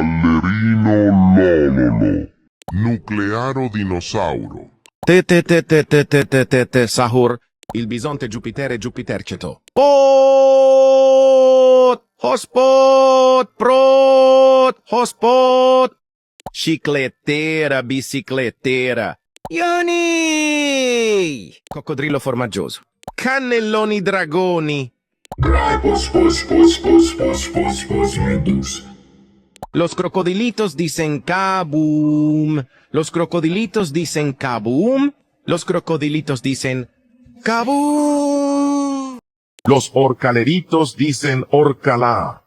ballerino lololo, nuclearo dinosauro. Sahur, il bisonte Jupiterceto. Hotspot, prot, hotspot. Biciclettera. Yoni! Coccodrillo formaggioso. Cannelloni dragoni. Medusa. Los crocodilitos dicen kaboom. Los crocodilitos dicen kaboom. Los crocodilitos dicen kaboom. Los horcaleritos dicen horcalá.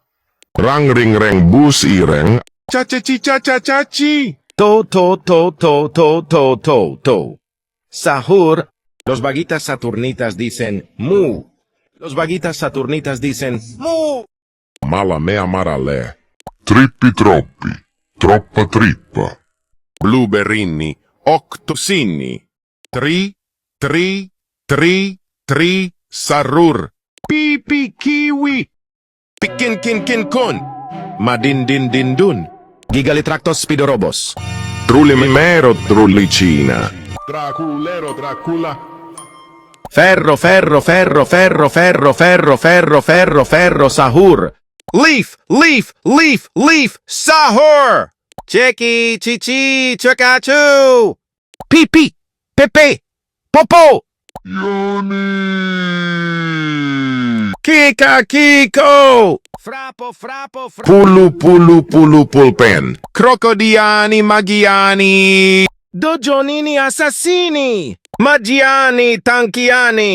Rang ring reng bus ireng. Chachachi chachachachi. To. Sahur. Los vaguitas saturnitas dicen mu. Los vaguitas saturnitas dicen mu. Malamea maralè. Trippi troppi. Troppa trippa. Blueberrini, octosinni. Tri, sarur. Pipi kiwi. Pikin kun. Madin dun. Gigalitractos spidorobos. Trullimero, trullicina. Dracula. Ferro, sahur. Leaf, sahur. Checky, chichi, chakachu. Pipi, pepe, popo. Yoni. Kiko. Frappo. Pulu, pulpen. Crocodiani, magiani. Dogionini assassini. Maggiani, tanchiani.